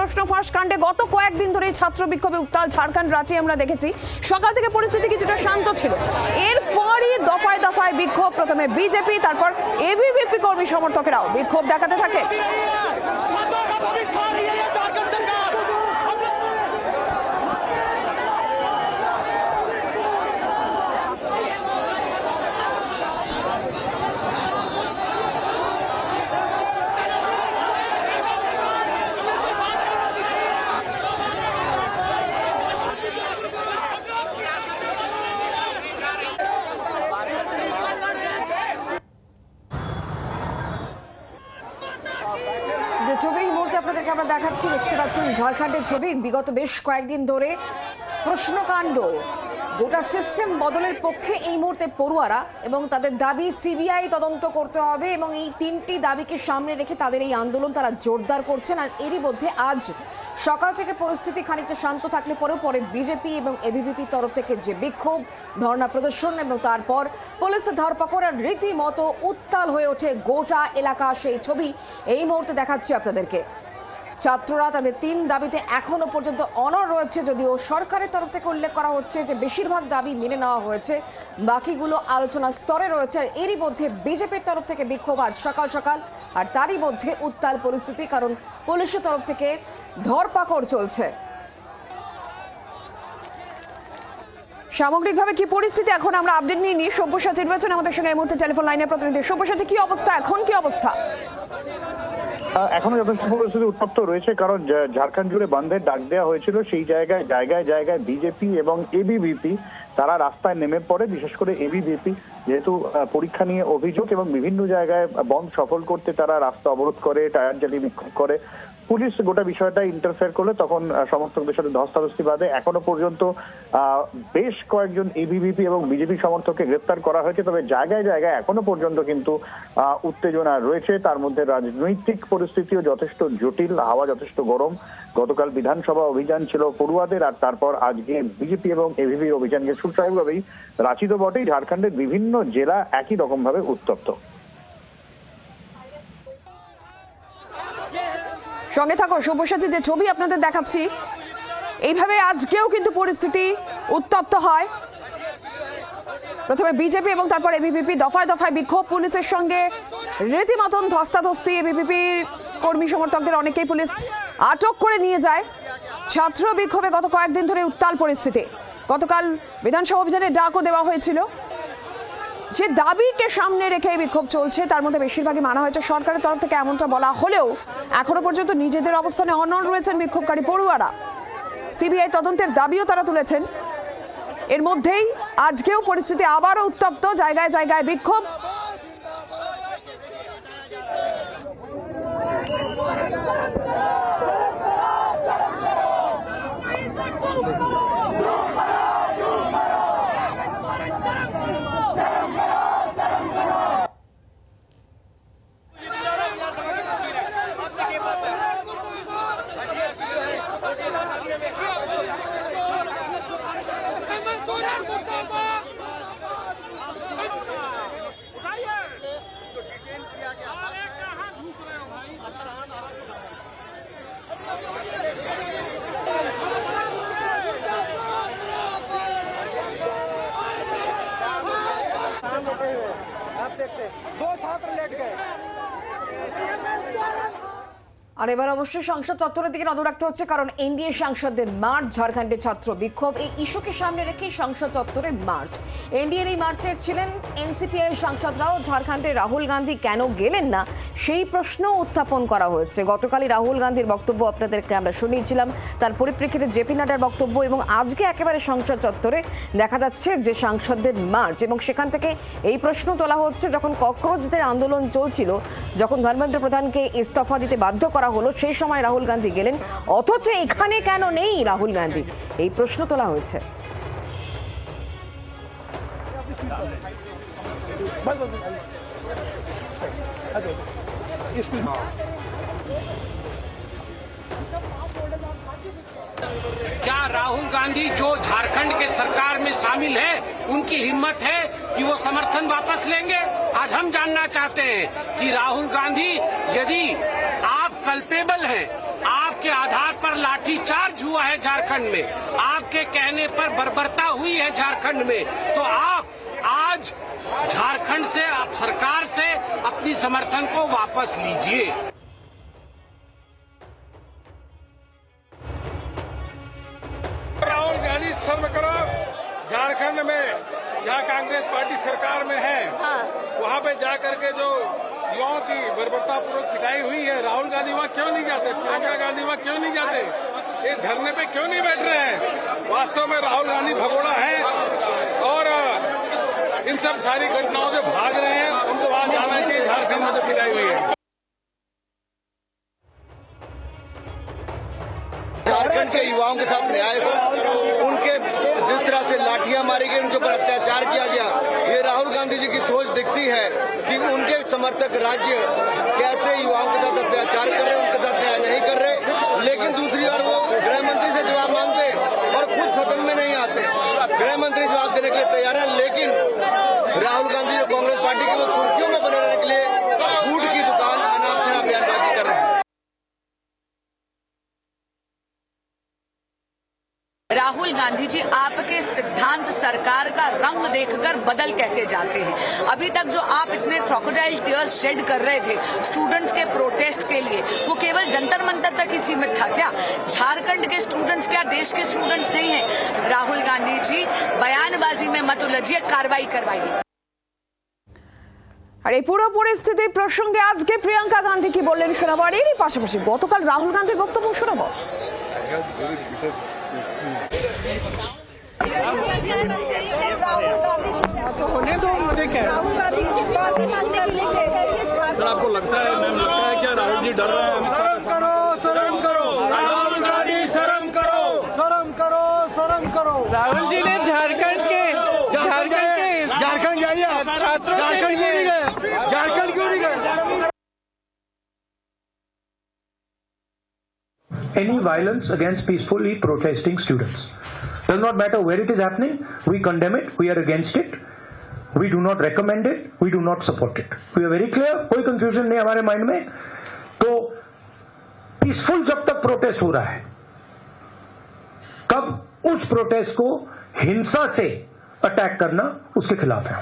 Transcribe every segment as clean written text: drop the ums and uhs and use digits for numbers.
প্রশ্ন ফাঁস কাণ্ডে গত কয়েকদিন ধরে ছাত্র বিক্ষোভে উত্তাল ঝাড়খণ্ড রাঁচি আমরা দেখেছি। সকাল থেকে পরিস্থিতি কিছুটা শান্ত ছিল, এরপরই দফায় দফায় বিক্ষোভ। প্রথমে বিজেপি, তারপর এবিভিপি কর্মী সমর্থকেরাও বিক্ষোভ দেখাতে থাকে। যে ছবি এই মুহূর্তে আপনাদেরকে আমরা দেখাচ্ছি, দেখতে পাচ্ছেন ঝাড়খণ্ডের ছবি। বিগত বেশ কয়েকদিন ধরে প্রশ্নকাণ্ড, গোটা সিস্টেম বদলের পক্ষে এই মুহূর্তে পড়ুয়ারা, এবং তাদের দাবি সিবিআই তদন্ত করতে হবে, এবং এই তিনটি দাবিকে সামনে রেখে তাদের এই আন্দোলন তারা জোরদার করছেন। আর এরই মধ্যে আজ সকাল থেকে পরিস্থিতি খানিকটা শান্ত থাকলে পরে বিজেপি এবং এবিভিপির তরফ থেকে যে বিক্ষোভ, ধর্ণা প্রদর্শন এবং তারপর পুলিশের ধরপাকড়, আর রীতিমতো উত্তাল হয়ে ওঠে গোটা এলাকা। সেই ছবি এই মুহূর্তে দেখাচ্ছি আপনাদেরকে। ছাত্ররা তাদের তিন দাবিতে এখনো পর্যন্ত অনড় রয়েছে, যদিও সরকারের তরফ থেকে উল্লেখ করা হচ্ছে যে বেশিরভাগ দাবি মেনে নেওয়া হয়েছে, বাকিগুলো আলোচনার স্তরে রয়েছে। আর এরই মধ্যে বিজেপির তরফ থেকে বিক্ষোভ আজ সকাল সকাল, আর তারই মধ্যে উত্তাল পরিস্থিতি, কারণ পুলিশের তরফ থেকে ধরপাকড় চলছে। সামগ্রিকভাবে কি পরিস্থিতি এখন আমরা আপডেট নিয়ে নিই। সব্যসাচী রয়েছেন আমাদের সঙ্গে এই মুহূর্তে টেলিফোন লাইনের প্রতিনিধি। সব্যসাচী, কি অবস্থা এখন, কি অবস্থা? এখনো যথেষ্ট পরিস্থিতি উত্তপ্ত রয়েছে, কারণ ঝাড়খণ্ড জুড়ে বন্ধের ডাক দেওয়া হয়েছিল, সেই জায়গায় জায়গায় জায়গায় বিজেপি এবং এবিভিপি তারা রাস্তায় নেমে পড়ে। বিশেষ করে এবিভিপি যেহেতু পরীক্ষা নিয়ে অভিযোগ এবং বিভিন্ন জায়গায় বন্ধ সফল করতে তারা রাস্তা অবরোধ করে, টায়ার জ্বালিয়ে বিক্ষোভ করে। পুলিশ গোটা বিষয়টা ইন্টারফেয়ার করলে তখন সমর্থকদের সাথে ধস্তাধস্তি বাঁধে। এখনো পর্যন্ত বেশ কয়েকজন এবিভিপি এবং বিজেপি সমর্থককে গ্রেপ্তার করা হয়েছে, তবে জায়গায় জায়গায় এখনো পর্যন্ত কিন্তু উত্তেজনা রয়েছে। তার মধ্যে রাজনৈতিক পরিস্থিতিও যথেষ্ট জটিল, হাওয়া যথেষ্ট গরম। গতকাল বিধানসভা অভিযান ছিল পড়ুয়াদের, আর তারপর আজকে বিজেপি এবং এবিভিপির অভিযানকে সুস্বাভাবিকভাবেই রাঁচি তো বটেই, ঝাড়খণ্ডের বিভিন্ন জেলা একই রকম ভাবে উত্তপ্ত। সঙ্গে থাকো সব্যসাচী, যে ছবি আপনাদের দেখাচ্ছি এইভাবে আজকেও কিন্তু পরিস্থিতি উত্তপ্ত হয়। প্রথমে বিজেপি এবং তারপর এবিভিপি দফায় দফায় বিক্ষোভ, পুলিশের সঙ্গে রীতিমতন ধস্তাধস্তি। এবিভিপির কর্মী সমর্থকদের অনেকেই পুলিশ আটক করে নিয়ে যায়। ছাত্র বিক্ষোভে গত কয়েকদিন ধরে উত্তাল পরিস্থিতি। গতকাল বিধানসভা অভিযানের ডাকও দেওয়া হয়েছিল। যে দাবিকে সামনে রেখে বিক্ষোভ চলছে, তার মধ্যে বেশিরভাগই মানা হয়েছে সরকারের তরফ থেকে, এমনটা বলা হলেও এখনো পর্যন্ত নিজেদের অবস্থানে অনড় রয়েছেন বিক্ষোভকারী পড়ুয়ারা। সিবিআই তদন্তের দাবিও তারা তুলেছেন। এর মধ্যেই আজকেও পরিস্থিতি আবারও উত্তপ্ত, জায়গায় জায়গায় বিক্ষোভ। আর এবার অবশ্যই সংসদ চত্বরের দিকে নজর রাখতে হচ্ছে, কারণ এনডিএ সাংসদদের মার্চ, ঝাড়খণ্ডের ছাত্র বিক্ষোভ, এই ইস্যুকে সামনে রেখে সংসদ চত্বরে মার্চ। এনডিএর এই মার্চে ছিলেন এনসিপিআই সাংসদরাও। ঝাড়খণ্ডে রাহুল গান্ধী কেন গেলেন না সেই প্রশ্ন উত্থাপন করা হয়েছে। গতকালই রাহুল গান্ধীর বক্তব্য আপনাদেরকে আমরা শুনিয়েছিলাম, তার পরিপ্রেক্ষিতে জেপি নাড্ডার বক্তব্য, এবং আজকে একেবারে সংসদ চত্বরে দেখা যাচ্ছে যে সাংসদদের মার্চ, এবং সেখান থেকে এই প্রশ্ন তোলা হচ্ছে, যখন ককরোচদের আন্দোলন চলছিল, যখন ধর্মেন্দ্র প্রধানকে ইস্তফা দিতে বাধ্য করা হলো, সেই সময় রাহুল গান্ধী গেলেন, অথচ এখানে কেন নেই রাহুল গান্ধী, এই প্রশ্ন তোলা হয়েছে। क्या राहुल गांधी जो झारखंड के सरकार में शामिल है, उनकी हिम्मत है कि वो समर्थन वापस लेंगे? आज हम जानना चाहते हैं कि राहुल गांधी, यदि आप कल्पेबल हैं, आपके आधार लाठीचार्ज हुआ है झारखंड में, आपके कहने पर बर्बरता हुई है झारखंड में, तो आप आज झारखंड से, आप सरकार से अपनी समर्थन को वापस लीजिए। राहुल गांधी शर्म करो। झारखंड में जहाँ कांग्रेस पार्टी सरकार में है, वहाँ पे जाकर के जो युवाओं की बर्बरता पूर्वक पिटाई हुई है, राहुल गांधी वहाँ क्यों नहीं जाते, प्रियंका गांधी वहाँ क्यों नहीं जाते, ये धरने पे क्यों नहीं बैठ रहे हैं? वास्तव में राहुल गांधी भगोड़ा है और इन सब सारी घटनाओं से भाग रहे हैं। उनको वहाँ जाना चाहिए, झारखंड में जो पिटाई हुई है। झारखंड के युवाओं के साथ न्याय हो, उनके जिस तरह से लाठियां मारी गई, उनके ऊपर अत्याचार किया गया, ये राहुल गांधी जी की सोच दिखती है कि उनके समर्थक राज्य कैसे युवाओं के साथ अत्याचार कर रहे हैं, उनके साथ न्याय नहीं कर रहे। लेकिन दूसरी ओर वो गृह मंत्री से जवाब मांगते और खुद सदन में नहीं आते। गृह मंत्री जवाब देने के लिए तैयार है, लेकिन राहुल गांधी और कांग्रेस पार्टी की वो सुर्खियों में बने रहने के लिए झूठ की दुकान अनाप शनाप बयानबाजी कर रहे हैं। राहुल गांधी जी आपके सिद्धांत सरकार का रंग देखकर बदल कैसे जाते हैं? अभी तक जो आप इतने क्रोकोडाइल टीयर्स शेड कर रहे थे स्टूडेंट्स के प्रोटेस्ट के लिए, वो केवल जंतर मंतर तक ही सीमित था क्या? झारखंड के स्टूडेंट्स क्या देश के स्टूडेंट्स नहीं है? राहुल गांधी जी बयानबाजी में मत उलझिए, कार्रवाई करवाइए। আর এই পুরো পরিস্থিতির প্রসঙ্গে আজকে প্রিয়াঙ্কা গান্ধী কি বললেন শোনাবো, আর এরই পাশাপাশি গতকাল রাহুল গান্ধীর বক্তব্য শোনাবো। तो होने दो मुझे क्या। सर आपको लगता है, मैम लगता है क्या राहुल जी डर रहे हैं? शर्म करो, शर्म करो, राहुल गांधी शर्म करो, शर्म करो, शर्म करो। राहुल जी ने झारखंड के झारखंड जाइए, छात्रों से मिले। झारखंड क्यों नहीं गए? Any violence against peacefully protesting students. Does not matter where it is happening, we condemn it, we are against it, we do not recommend it, we do not support it. We are very clear, कोई confusion नहीं हमारे mind में। तो peaceful जब तक protest हो रहा है, तब उस प्रोटेस्ट को हिंसा से अटैक करना उसके खिलाफ है।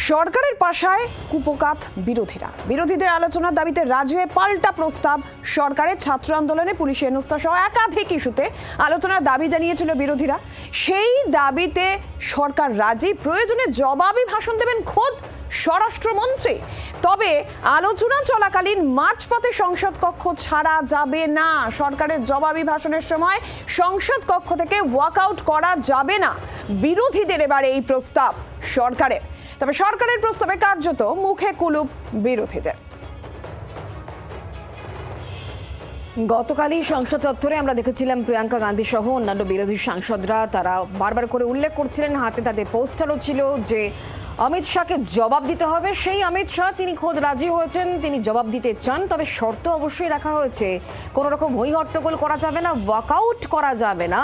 সরকারের পাশায় কুপোকাত বিরোধীরা, বিরোধীদের আলোচনার দাবিতে রাজি হয়ে পাল্টা প্রস্তাব সরকারের। ছাত্র আন্দোলনে পুলিশের হেনস্থা সহ একাধিক ইস্যুতে আলোচনার দাবি জানিয়েছিল বিরোধীরা। সেই দাবিতে সরকার রাজি, প্রয়োজনে জবাবি ভাষণ দেবেন খোদ স্বরাষ্ট্রমন্ত্রী। তবে আলোচনা চলাকালীন মাঝপথে সংসদ কক্ষ ছাড়া যাবে না। সরকারের জবাবি ভাষণের সময় সংসদ কক্ষ থেকে ওয়াকআউট করা যাবে না। বিরোধীদের এবারে এই প্রস্তাব সরকারের। তবে সরকারের প্রস্তাবে কার্যত মুখে কুলুপ বিরোধীদের। গতকালই সংসদ চত্বরে আমরা দেখেছিলাম প্রিয়াঙ্কা গান্ধী সহ অন্যান্য বিরোধী সাংসদরা তারা বারবার করে উল্লেখ করছিলেন, হাতে তাদের পোস্টারও ছিল যে অমিত শাহকে জবাব দিতে হবে। সেই অমিত শাহ তিনি খোদ রাজি হয়েছেন, তিনি জবাব দিতে চান। তবে শর্ত অবশ্যই রাখা হয়েছে, কোনো রকম হই হট্টগোল করা যাবে না, ওয়াকআউট করা যাবে না,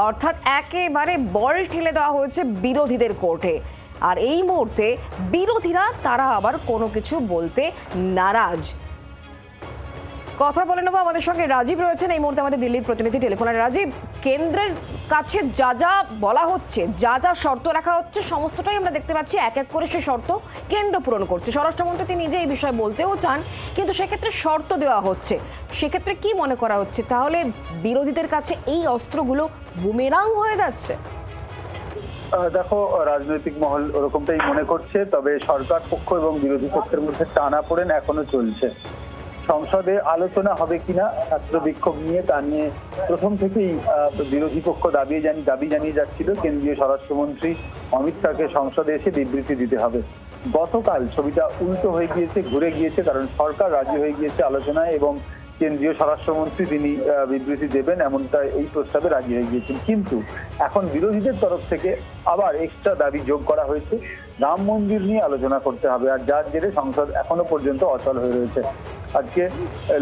অর্থাৎ একেবারে বল ঠেলে দেওয়া হয়েছে বিরোধীদের কোর্টে। আর এই মুহূর্তে বিরোধীরা তারা আবার কোনো কিছু বলতে নারাজ। কথা বলে নেবো, আমাদের সঙ্গে রাজীব রয়েছেন এই মুহূর্তে, আমাদের দিল্লির প্রতিনিধি টেলিফোনে। রাজীব, কেন্দ্রের কাছে যা যা বলা হচ্ছে, যা যা শর্ত রাখা হচ্ছে, সমস্তটাই আমরা দেখতে পাচ্ছি এক এক করে সেই শর্ত কেন্দ্র পূরণ করছে। স্বরাষ্ট্রমন্ত্রী তিনি নিজে এই বিষয়ে বলতেও চান, কিন্তু সেক্ষেত্রে শর্ত দেওয়া হচ্ছে। সেক্ষেত্রে কি মনে করা হচ্ছে, তাহলে বিরোধীদের কাছে এই অস্ত্রগুলো বুমেরাং হয়ে যাচ্ছে? দেখো, রাজনৈতিক মহল ওরকমটাই মনে করছে। তবে সরকার পক্ষ এবং বিরোধী পক্ষের মধ্যে টানাপোড়েন এখনো চলছে। সংসদে আলোচনা হবে কিনা ছাত্র বিক্ষোভ নিয়ে, তা নিয়ে প্রথম থেকেই বিরোধী পক্ষ দাবি জানিয়ে যাচ্ছিল কেন্দ্রীয় স্বরাষ্ট্রমন্ত্রী অমিত শাহকে সংসদে এসে বিবৃতি দিতে হবে। গতকাল ছবিটা উল্টো হয়ে গিয়েছে, ঘুরে গিয়েছে, কারণ সরকার রাজি হয়ে গিয়েছে আলোচনায় এবং কেন্দ্রীয় স্বরাষ্ট্রমন্ত্রী তিনি বিবৃতি দেবেন এমনটা এই প্রস্তাবে রাজি হয়ে গিয়েছেন। কিন্তু এখন বিরোধীদের তরফ থেকে আবার এক্সট্রা দাবি যোগ করা হয়েছে। রাম মন্দির নিয়ে আলোচনা করতে হবে, আর যার জেরে সংসদ এখনো পর্যন্ত অচল হয়ে রয়েছে। আজকে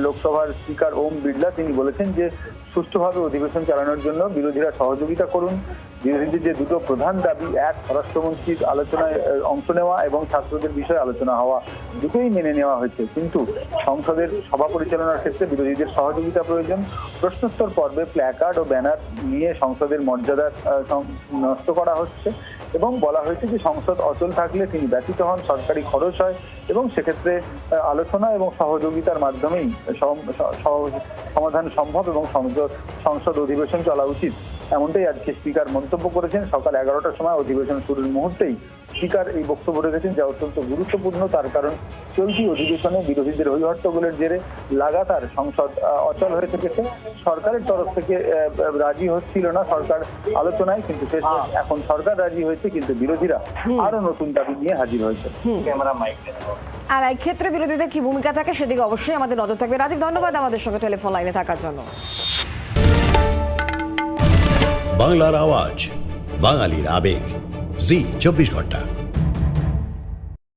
লোকসভার স্পিকার ওম বিড়লা তিনি বলেছেন যে সুষ্ঠুভাবে অধিবেশন চালানোর জন্য বিরোধীরা সহযোগিতা করুন। বিরোধীদের যে দুটো প্রধান দাবি, এক স্বরাষ্ট্রমন্ত্রীর আলোচনায় অংশ নেওয়া এবং ছাত্রদের বিষয়ে আলোচনা হওয়া, দুটোই মেনে নেওয়া হয়েছে, কিন্তু সংসদের সভা পরিচালনার ক্ষেত্রে বিরোধীদের সহযোগিতা প্রয়োজন। প্রশ্নোত্তর পর্বে প্ল্যাকার্ড ও ব্যানার নিয়ে সংসদের মর্যাদা নষ্ট করা হচ্ছে এবং বলা হয়েছে যে সংসদ অচল থাকলে তিনি ব্যতীত হন, সরকারি খরচ হয় এবং সেক্ষেত্রে আলোচনা এবং সহযোগিতার মাধ্যমেই সমাধান সম্ভব এবং সংসদ অধিবেশন চলা উচিত, এমনটাই আজকে স্পিকার মন্তব্য করেছেন। সকাল 11টার সময় অধিবেশন শুরুর মুহূর্তেই স্পিকার এই বক্তব্য রেখেছেন, যা অত্যন্ত গুরুত্বপূর্ণ। তার কারণ চলতি অধিবেশনে বিরোধীদের হট্টগোলের জেরে লাগাতার সংসদ অচল হয়ে থেকেছে। সরকারের তরফ থেকে রাজি হচ্ছিল না সরকার আলোচনায়, কিন্তু এখন সরকার রাজি হয়েছে, কিন্তু বিরোধীরা আরো নতুন দাবি নিয়ে হাজির হয়েছে। আর এই ক্ষেত্রে বিরোধীদের কি ভূমিকা থাকে সেদিকে অবশ্যই আমাদের নজর থাকবে। রাজীব, ধন্যবাদ আমাদের সঙ্গে টেলিফোন লাইনে থাকার জন্য। বাংলার আওয়াজ, বাঙালির আবেগ, জি 24 ঘন্টা।